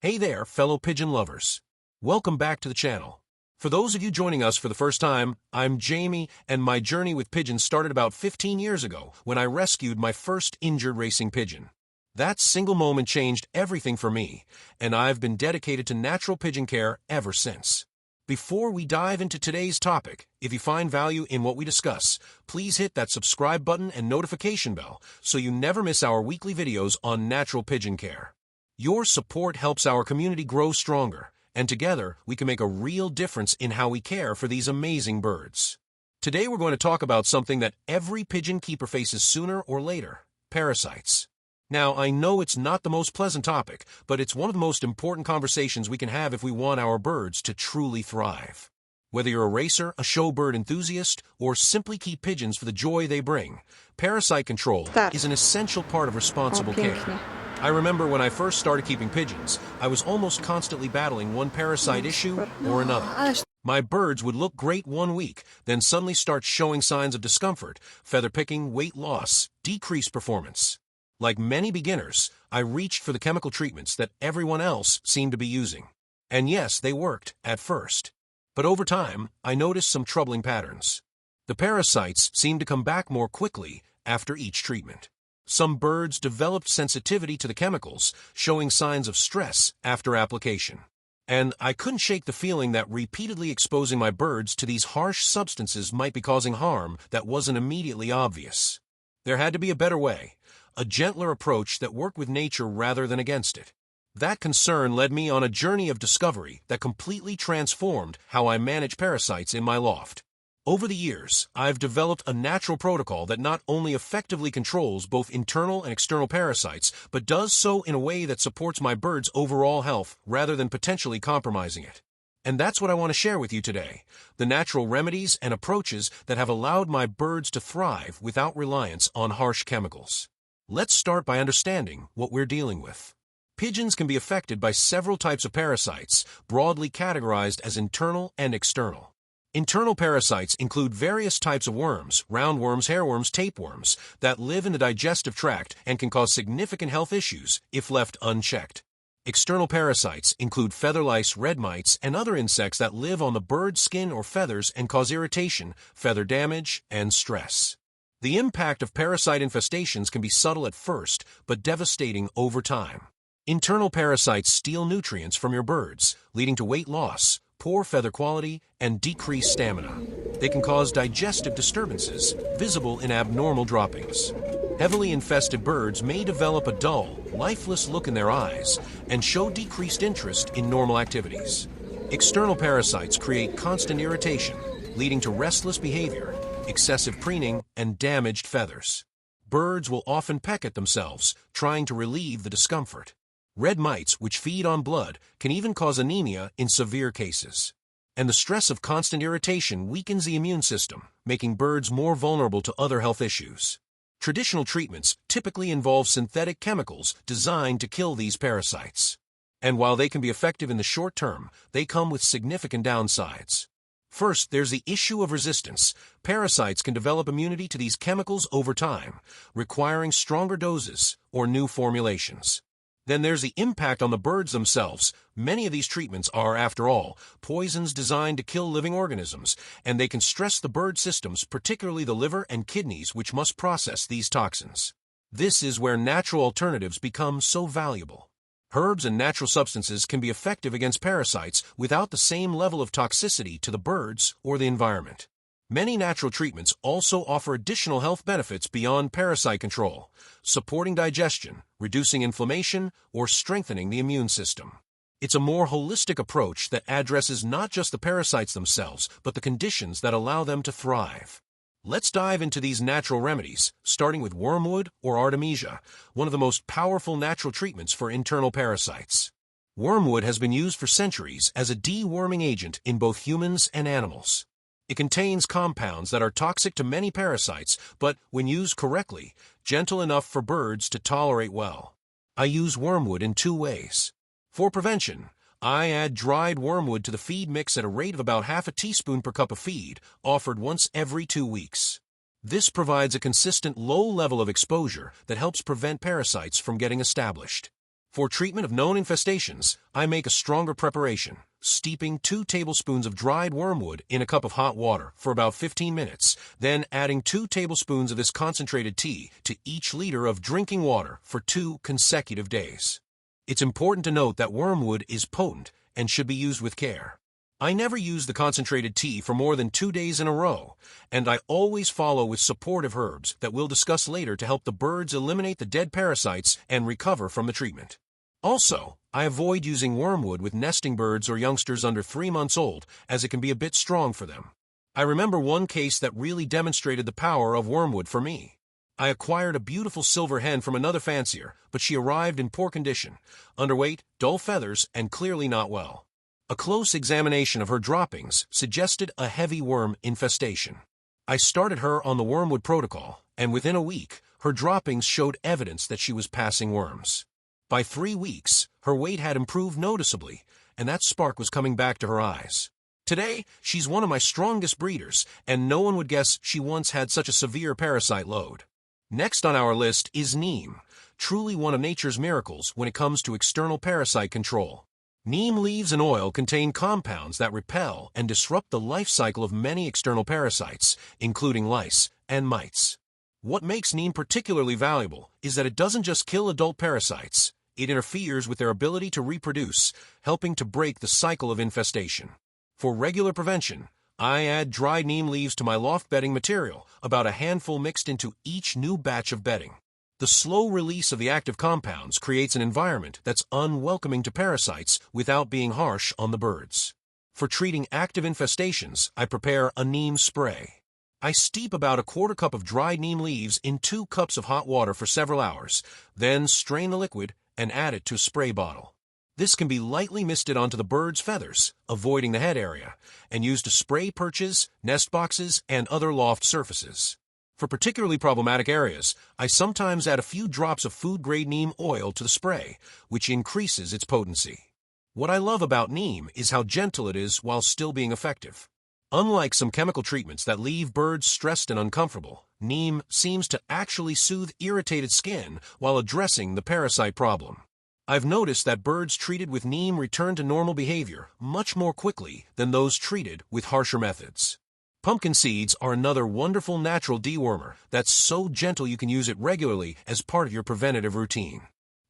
Hey there, fellow pigeon lovers. Welcome back to the channel. For those of you joining us for the first time, I'm Jamie, and my journey with pigeons started about 15 years ago when I rescued my first injured racing pigeon. That single moment changed everything for me, and I've been dedicated to natural pigeon care ever since. Before we dive into today's topic, if you find value in what we discuss, please hit that subscribe button and notification bell so you never miss our weekly videos on natural pigeon care. Your support helps our community grow stronger, and together we can make a real difference in how we care for these amazing birds. Today we're going to talk about something that every pigeon keeper faces sooner or later: parasites. Now, I know it's not the most pleasant topic, but it's one of the most important conversations we can have if we want our birds to truly thrive. Whether you're a racer, a show bird enthusiast, or simply keep pigeons for the joy they bring, parasite control is an essential part of responsible care. I remember when I first started keeping pigeons, I was almost constantly battling one parasite issue or another. My birds would look great one week, then suddenly start showing signs of discomfort, feather picking, weight loss, decreased performance. Like many beginners, I reached for the chemical treatments that everyone else seemed to be using. And yes, they worked at first. But over time, I noticed some troubling patterns. The parasites seemed to come back more quickly after each treatment. Some birds developed sensitivity to the chemicals, showing signs of stress after application. And I couldn't shake the feeling that repeatedly exposing my birds to these harsh substances might be causing harm that wasn't immediately obvious. There had to be a better way, a gentler approach that worked with nature rather than against it. That concern led me on a journey of discovery that completely transformed how I manage parasites in my loft. Over the years, I've developed a natural protocol that not only effectively controls both internal and external parasites, but does so in a way that supports my bird's overall health rather than potentially compromising it. And that's what I want to share with you today: the natural remedies and approaches that have allowed my birds to thrive without reliance on harsh chemicals. Let's start by understanding what we're dealing with. Pigeons can be affected by several types of parasites, broadly categorized as internal and external. Internal parasites include various types of worms, roundworms, hairworms, tapeworms, that live in the digestive tract and can cause significant health issues if left unchecked. External parasites include feather lice, red mites, and other insects that live on the bird's skin or feathers and cause irritation, feather damage, and stress. The impact of parasite infestations can be subtle at first, but devastating over time. Internal parasites steal nutrients from your birds, leading to weight loss, poor feather quality, and decreased stamina. They can cause digestive disturbances, visible in abnormal droppings. Heavily infested birds may develop a dull, lifeless look in their eyes and show decreased interest in normal activities. External parasites create constant irritation, leading to restless behavior, excessive preening, and damaged feathers. Birds will often peck at themselves, trying to relieve the discomfort. Red mites, which feed on blood, can even cause anemia in severe cases. And the stress of constant irritation weakens the immune system, making birds more vulnerable to other health issues. Traditional treatments typically involve synthetic chemicals designed to kill these parasites. And while they can be effective in the short term, they come with significant downsides. First, there's the issue of resistance. Parasites can develop immunity to these chemicals over time, requiring stronger doses or new formulations. Then there's the impact on the birds themselves. Many of these treatments are, after all, poisons designed to kill living organisms, and they can stress the bird systems, particularly the liver and kidneys, which must process these toxins. This is where natural alternatives become so valuable. Herbs and natural substances can be effective against parasites without the same level of toxicity to the birds or the environment. Many natural treatments also offer additional health benefits beyond parasite control, supporting digestion, reducing inflammation, or strengthening the immune system. It's a more holistic approach that addresses not just the parasites themselves, but the conditions that allow them to thrive. Let's dive into these natural remedies, starting with wormwood or Artemisia, one of the most powerful natural treatments for internal parasites. Wormwood has been used for centuries as a deworming agent in both humans and animals. It contains compounds that are toxic to many parasites, but when used correctly, gentle enough for birds to tolerate well. I use wormwood in two ways. For prevention, I add dried wormwood to the feed mix at a rate of about half a teaspoon per cup of feed, offered once every 2 weeks. This provides a consistent low level of exposure that helps prevent parasites from getting established. For treatment of known infestations, I make a stronger preparation, steeping 2 tablespoons of dried wormwood in a cup of hot water for about 15 minutes, then adding 2 tablespoons of this concentrated tea to each liter of drinking water for 2 consecutive days. It's important to note that wormwood is potent and should be used with care. I never use the concentrated tea for more than 2 days in a row, and I always follow with supportive herbs that we'll discuss later to help the birds eliminate the dead parasites and recover from the treatment. Also, I avoid using wormwood with nesting birds or youngsters under 3 months old, as it can be a bit strong for them. I remember one case that really demonstrated the power of wormwood for me. I acquired a beautiful silver hen from another fancier, but she arrived in poor condition, underweight, dull feathers, and clearly not well. A close examination of her droppings suggested a heavy worm infestation. I started her on the wormwood protocol, and within a week, her droppings showed evidence that she was passing worms. By 3 weeks, her weight had improved noticeably, and that spark was coming back to her eyes. Today, she's one of my strongest breeders, and no one would guess she once had such a severe parasite load. Next on our list is Neem, truly one of nature's miracles when it comes to external parasite control. Neem leaves and oil contain compounds that repel and disrupt the life cycle of many external parasites, including lice and mites. What makes neem particularly valuable is that it doesn't just kill adult parasites, it interferes with their ability to reproduce, helping to break the cycle of infestation. For regular prevention, I add dried neem leaves to my loft bedding material, about a handful mixed into each new batch of bedding. The slow release of the active compounds creates an environment that's unwelcoming to parasites without being harsh on the birds. For treating active infestations, I prepare a neem spray. I steep about a quarter cup of dried neem leaves in 2 cups of hot water for several hours, then strain the liquid and add it to a spray bottle. This can be lightly misted onto the bird's feathers, avoiding the head area, and used to spray perches, nest boxes, and other loft surfaces. For particularly problematic areas, I sometimes add a few drops of food-grade neem oil to the spray, which increases its potency. What I love about neem is how gentle it is while still being effective. Unlike some chemical treatments that leave birds stressed and uncomfortable, neem seems to actually soothe irritated skin while addressing the parasite problem. I've noticed that birds treated with neem return to normal behavior much more quickly than those treated with harsher methods. Pumpkin seeds are another wonderful natural dewormer that's so gentle you can use it regularly as part of your preventative routine.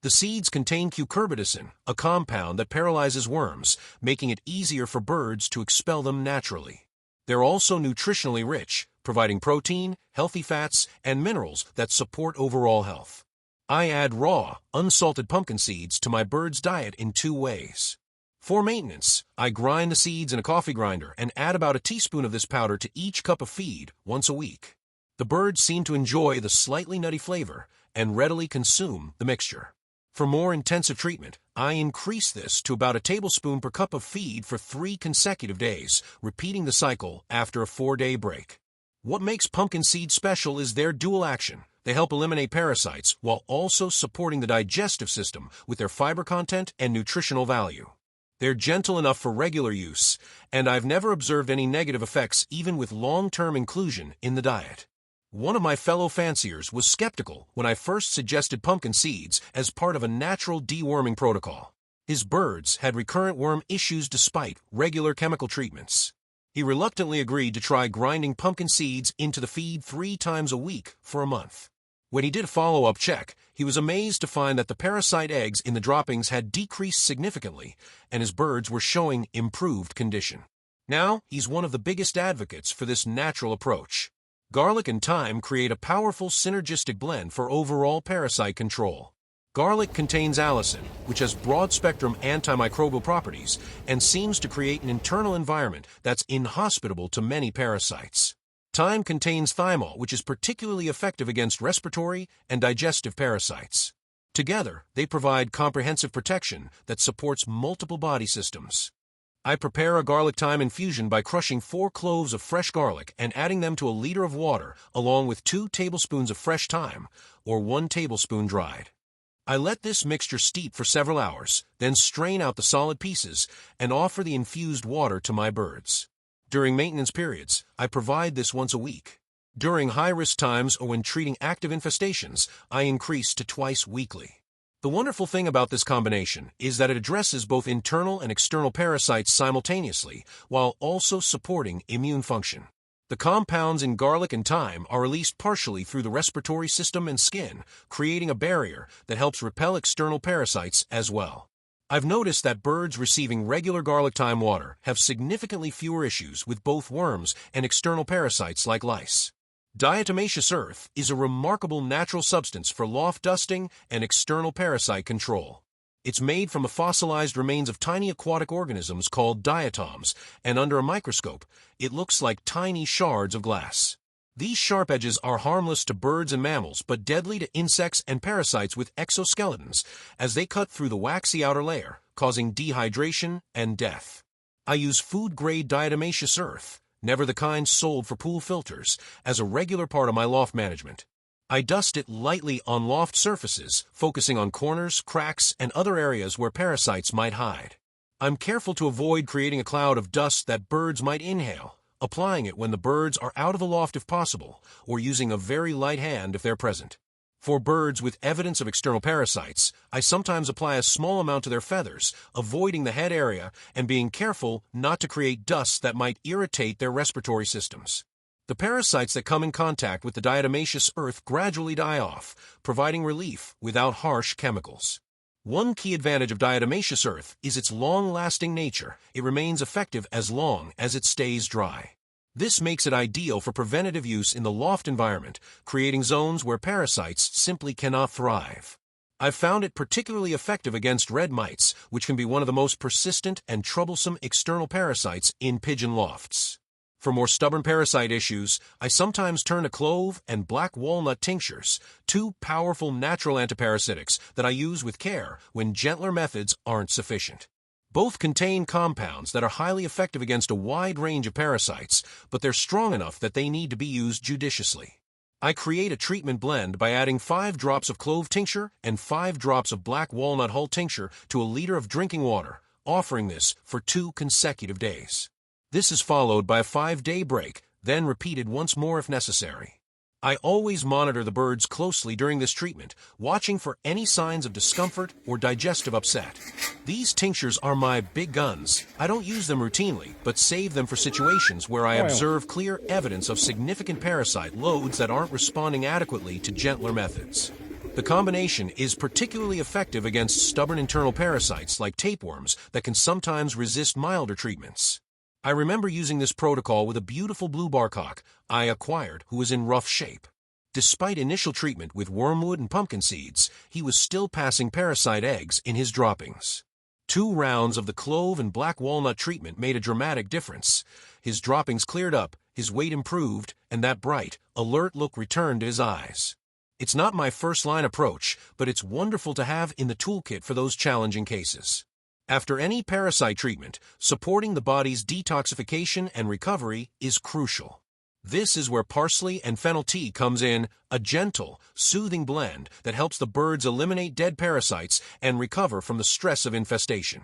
The seeds contain cucurbitacin, a compound that paralyzes worms, making it easier for birds to expel them naturally. They're also nutritionally rich, providing protein, healthy fats, and minerals that support overall health. I add raw, unsalted pumpkin seeds to my bird's diet in 2 ways. For maintenance, I grind the seeds in a coffee grinder and add about a teaspoon of this powder to each cup of feed once a week. The birds seem to enjoy the slightly nutty flavor and readily consume the mixture. For more intensive treatment, I increase this to about a tablespoon per cup of feed for 3 consecutive days, repeating the cycle after a 4-day break. What makes pumpkin seeds special is their dual action. They help eliminate parasites while also supporting the digestive system with their fiber content and nutritional value. They're gentle enough for regular use, and I've never observed any negative effects even with long-term inclusion in the diet. One of my fellow fanciers was skeptical when I first suggested pumpkin seeds as part of a natural deworming protocol. His birds had recurrent worm issues despite regular chemical treatments. He reluctantly agreed to try grinding pumpkin seeds into the feed 3 times a week for a month. When he did a follow-up check, he was amazed to find that the parasite eggs in the droppings had decreased significantly, and his birds were showing improved condition. Now, he's one of the biggest advocates for this natural approach. Garlic and thyme create a powerful synergistic blend for overall parasite control. Garlic contains allicin, which has broad-spectrum antimicrobial properties and seems to create an internal environment that's inhospitable to many parasites. Thyme contains thymol, which is particularly effective against respiratory and digestive parasites. Together, they provide comprehensive protection that supports multiple body systems. I prepare a garlic-thyme infusion by crushing 4 cloves of fresh garlic and adding them to a liter of water along with 2 tablespoons of fresh thyme, or 1 tablespoon dried. I let this mixture steep for several hours, then strain out the solid pieces and offer the infused water to my birds. During maintenance periods, I provide this once a week. During high-risk times or when treating active infestations, I increase to twice weekly. The wonderful thing about this combination is that it addresses both internal and external parasites simultaneously, while also supporting immune function. The compounds in garlic and thyme are released partially through the respiratory system and skin, creating a barrier that helps repel external parasites as well. I've noticed that birds receiving regular garlic-thyme water have significantly fewer issues with both worms and external parasites like lice. Diatomaceous earth is a remarkable natural substance for loft dusting and external parasite control. It's made from the fossilized remains of tiny aquatic organisms called diatoms, and under a microscope, it looks like tiny shards of glass. These sharp edges are harmless to birds and mammals, but deadly to insects and parasites with exoskeletons, as they cut through the waxy outer layer, causing dehydration and death. I use food-grade diatomaceous earth, never the kind sold for pool filters, as a regular part of my loft management. I dust it lightly on loft surfaces, focusing on corners, cracks, and other areas where parasites might hide. I'm careful to avoid creating a cloud of dust that birds might inhale, applying it when the birds are out of the loft if possible, or using a very light hand if they're present. For birds with evidence of external parasites, I sometimes apply a small amount to their feathers, avoiding the head area and being careful not to create dust that might irritate their respiratory systems. The parasites that come in contact with the diatomaceous earth gradually die off, providing relief without harsh chemicals. One key advantage of diatomaceous earth is its long-lasting nature. It remains effective as long as it stays dry. This makes it ideal for preventative use in the loft environment, creating zones where parasites simply cannot thrive. I've found it particularly effective against red mites, which can be one of the most persistent and troublesome external parasites in pigeon lofts. For more stubborn parasite issues, I sometimes turn to clove and black walnut tinctures, two powerful natural antiparasitics that I use with care when gentler methods aren't sufficient. Both contain compounds that are highly effective against a wide range of parasites, but they're strong enough that they need to be used judiciously. I create a treatment blend by adding 5 drops of clove tincture and 5 drops of black walnut hull tincture to a liter of drinking water, offering this for 2 consecutive days. This is followed by a 5-day break, then repeated once more if necessary. I always monitor the birds closely during this treatment, watching for any signs of discomfort or digestive upset. These tinctures are my big guns. I don't use them routinely, but save them for situations where I observe clear evidence of significant parasite loads that aren't responding adequately to gentler methods. The combination is particularly effective against stubborn internal parasites like tapeworms that can sometimes resist milder treatments. I remember using this protocol with a beautiful blue barcock I acquired who was in rough shape. Despite initial treatment with wormwood and pumpkin seeds, he was still passing parasite eggs in his droppings. 2 rounds of the clove and black walnut treatment made a dramatic difference. His droppings cleared up, his weight improved, and that bright, alert look returned to his eyes. It's not my first-line approach, but it's wonderful to have in the toolkit for those challenging cases. After any parasite treatment, supporting the body's detoxification and recovery is crucial. This is where parsley and fennel tea comes in, a gentle, soothing blend that helps the birds eliminate dead parasites and recover from the stress of infestation.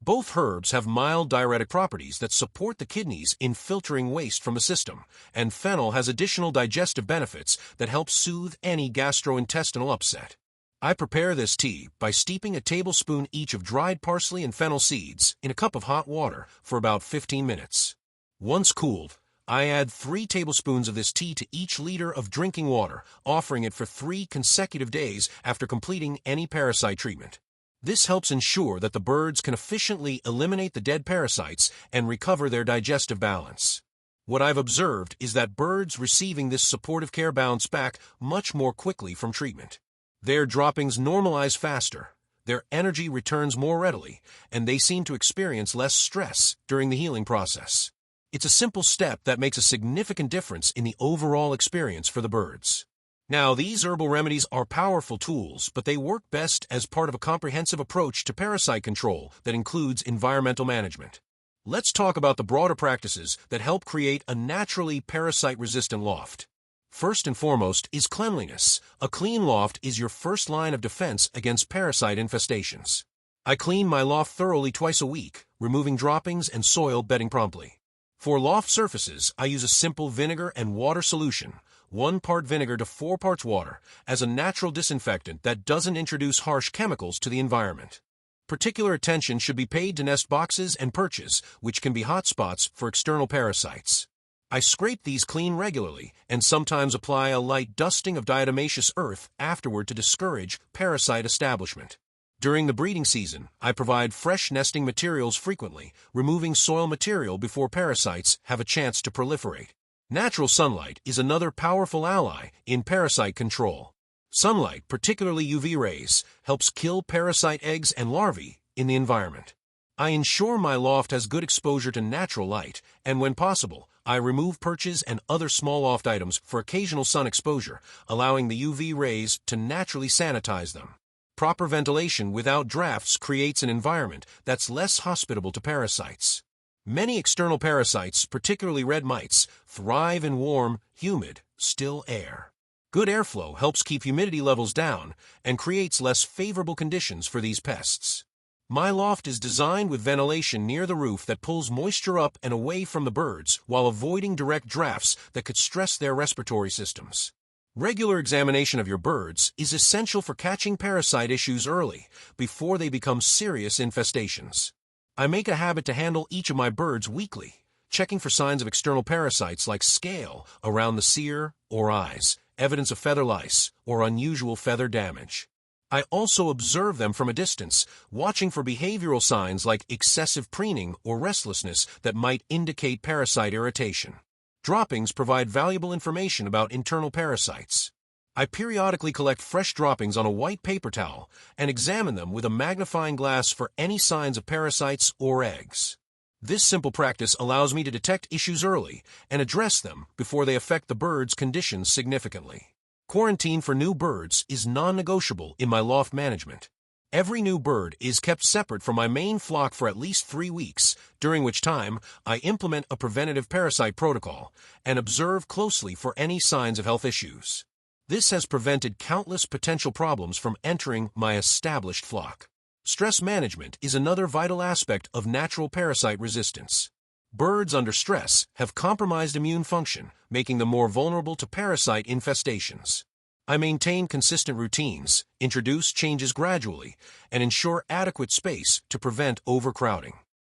Both herbs have mild diuretic properties that support the kidneys in filtering waste from the system, and fennel has additional digestive benefits that help soothe any gastrointestinal upset. I prepare this tea by steeping a tablespoon each of dried parsley and fennel seeds in a cup of hot water for about 15 minutes. Once cooled, I add 3 tablespoons of this tea to each liter of drinking water, offering it for 3 consecutive days after completing any parasite treatment. This helps ensure that the birds can efficiently eliminate the dead parasites and recover their digestive balance. What I've observed is that birds receiving this supportive care bounce back much more quickly from treatment. Their droppings normalize faster, their energy returns more readily, and they seem to experience less stress during the healing process. It's a simple step that makes a significant difference in the overall experience for the birds. Now, these herbal remedies are powerful tools, but they work best as part of a comprehensive approach to parasite control that includes environmental management. Let's talk about the broader practices that help create a naturally parasite-resistant loft. First and foremost is cleanliness. A clean loft is your first line of defense against parasite infestations. I clean my loft thoroughly twice a week, removing droppings and soil bedding promptly. For loft surfaces, I use a simple vinegar and water solution, 1 part vinegar to 4 parts water, as a natural disinfectant that doesn't introduce harsh chemicals to the environment. Particular attention should be paid to nest boxes and perches, which can be hotspots for external parasites. I scrape these clean regularly and sometimes apply a light dusting of diatomaceous earth afterward to discourage parasite establishment. During the breeding season, I provide fresh nesting materials frequently, removing soil material before parasites have a chance to proliferate. Natural sunlight is another powerful ally in parasite control. Sunlight, particularly UV rays, helps kill parasite eggs and larvae in the environment. I ensure my loft has good exposure to natural light, and when possible, I remove perches and other small loft items for occasional sun exposure, allowing the UV rays to naturally sanitize them. Proper ventilation without drafts creates an environment that's less hospitable to parasites. Many external parasites, particularly red mites, thrive in warm, humid, still air. Good airflow helps keep humidity levels down and creates less favorable conditions for these pests. My loft is designed with ventilation near the roof that pulls moisture up and away from the birds while avoiding direct drafts that could stress their respiratory systems. Regular examination of your birds is essential for catching parasite issues early, before they become serious infestations. I make a habit to handle each of my birds weekly, checking for signs of external parasites like scale around the cere or eyes, evidence of feather lice, or unusual feather damage. I also observe them from a distance, watching for behavioral signs like excessive preening or restlessness that might indicate parasite irritation. Droppings provide valuable information about internal parasites. I periodically collect fresh droppings on a white paper towel and examine them with a magnifying glass for any signs of parasites or eggs. This simple practice allows me to detect issues early and address them before they affect the bird's conditions significantly. Quarantine for new birds is non-negotiable in my loft management. Every new bird is kept separate from my main flock for at least 3 weeks, during which time I implement a preventative parasite protocol and observe closely for any signs of health issues. This has prevented countless potential problems from entering my established flock. Stress management is another vital aspect of natural parasite resistance. Birds under stress have compromised immune function, making them more vulnerable to parasite infestations. I maintain consistent routines, introduce changes gradually, and ensure adequate space to prevent overcrowding.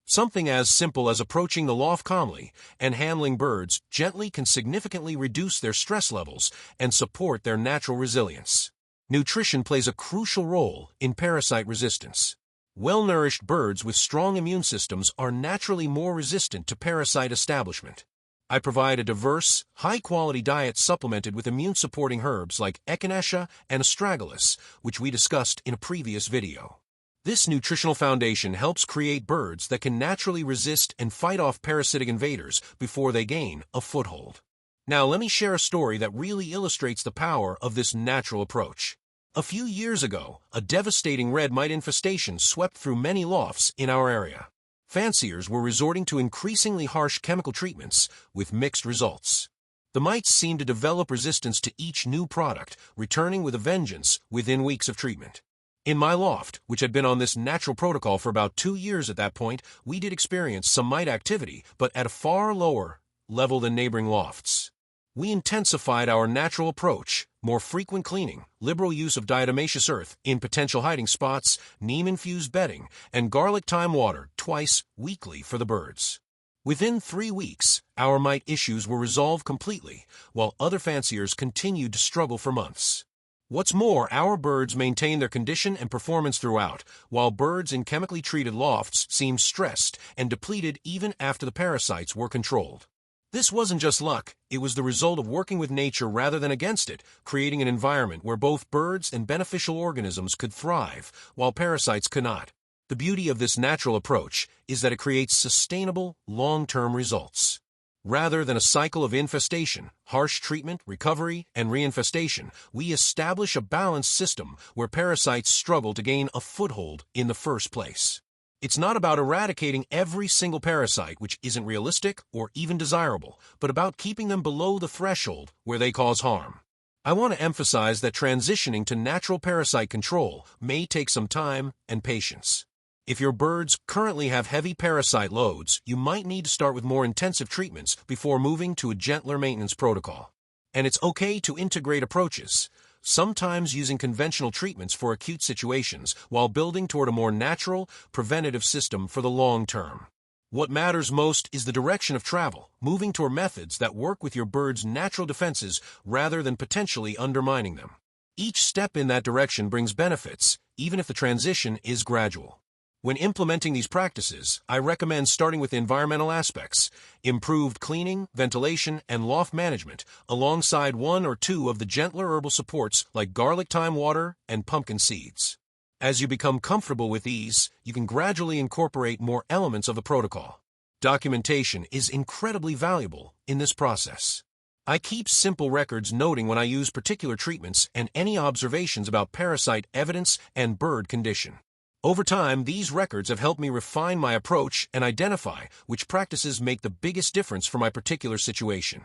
Something as simple as approaching the loft calmly and handling birds gently can significantly reduce their stress levels and support their natural resilience. Nutrition plays a crucial role in parasite resistance. Well-nourished birds with strong immune systems are naturally more resistant to parasite establishment. I provide a diverse, high-quality diet supplemented with immune-supporting herbs like echinacea and astragalus, which we discussed in a previous video. This nutritional foundation helps create birds that can naturally resist and fight off parasitic invaders before they gain a foothold. Now let me share a story that really illustrates the power of this natural approach. A few years ago, a devastating red mite infestation swept through many lofts in our area. Fanciers were resorting to increasingly harsh chemical treatments with mixed results. The mites seemed to develop resistance to each new product, returning with a vengeance within weeks of treatment. In my loft, which had been on this natural protocol for about 2 years at that point, we did experience some mite activity, but at a far lower level than neighboring lofts. We intensified our natural approach, more frequent cleaning, liberal use of diatomaceous earth in potential hiding spots, Neem-infused bedding, and Garlic-thyme water twice weekly for the birds. Within 3 weeks, our mite issues were resolved completely, while other fanciers continued to struggle for months. What's more, our birds maintained their condition and performance throughout, while birds in chemically treated lofts seemed stressed and depleted even after the parasites were controlled. This wasn't just luck, it was the result of working with nature rather than against it, creating an environment where both birds and beneficial organisms could thrive, while parasites could not. The beauty of this natural approach is that it creates sustainable, long-term results. Rather than a cycle of infestation, harsh treatment, recovery, and reinfestation, we establish a balanced system where parasites struggle to gain a foothold in the first place. It's not about eradicating every single parasite, which isn't realistic or even desirable, but about keeping them below the threshold where they cause harm. I want to emphasize that transitioning to natural parasite control may take some time and patience. If your birds currently have heavy parasite loads, you might need to start with more intensive treatments before moving to a gentler maintenance protocol. And it's okay to integrate approaches, sometimes using conventional treatments for acute situations while building toward a more natural, preventative system for the long term. What matters most is the direction of travel, moving toward methods that work with your bird's natural defenses rather than potentially undermining them. Each step in that direction brings benefits, even if the transition is gradual. When implementing these practices, I recommend starting with environmental aspects, improved cleaning, ventilation, and loft management, alongside one or two of the gentler herbal supports like garlic-thyme water and pumpkin seeds. As you become comfortable with these, you can gradually incorporate more elements of the protocol. Documentation is incredibly valuable in this process. I keep simple records noting when I use particular treatments and any observations about parasite evidence and bird condition. Over time, these records have helped me refine my approach and identify which practices make the biggest difference for my particular situation.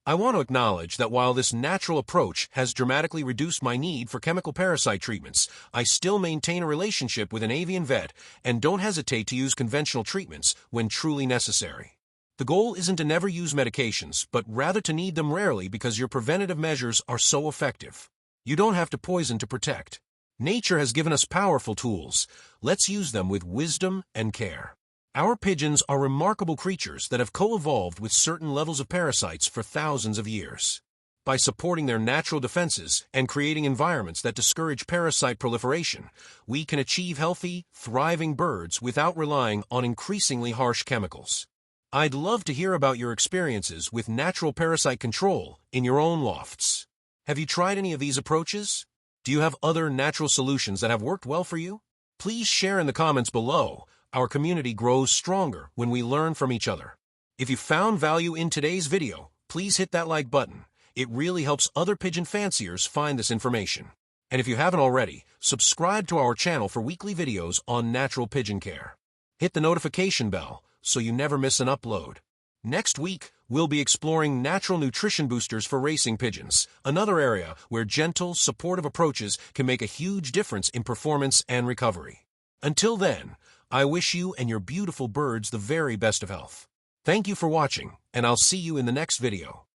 I want to acknowledge that while this natural approach has dramatically reduced my need for chemical parasite treatments, I still maintain a relationship with an avian vet and don't hesitate to use conventional treatments when truly necessary. The goal isn't to never use medications, but rather to need them rarely because your preventative measures are so effective. You don't have to poison to protect. Nature has given us powerful tools. Let's use them with wisdom and care. Our pigeons are remarkable creatures that have co-evolved with certain levels of parasites for thousands of years. By supporting their natural defenses and creating environments that discourage parasite proliferation, we can achieve healthy, thriving birds without relying on increasingly harsh chemicals. I'd love to hear about your experiences with natural parasite control in your own lofts. Have you tried any of these approaches? Do you have other natural solutions that have worked well for you? Please share in the comments below. Our community grows stronger when we learn from each other. If you found value in today's video, please hit that like button. It really helps other pigeon fanciers find this information. And if you haven't already, subscribe to our channel for weekly videos on natural pigeon care. Hit the notification bell so you never miss an upload. Next week, we'll be exploring natural nutrition boosters for racing pigeons, another area where gentle, supportive approaches can make a huge difference in performance and recovery. Until then, I wish you and your beautiful birds the very best of health. Thank you for watching, and I'll see you in the next video.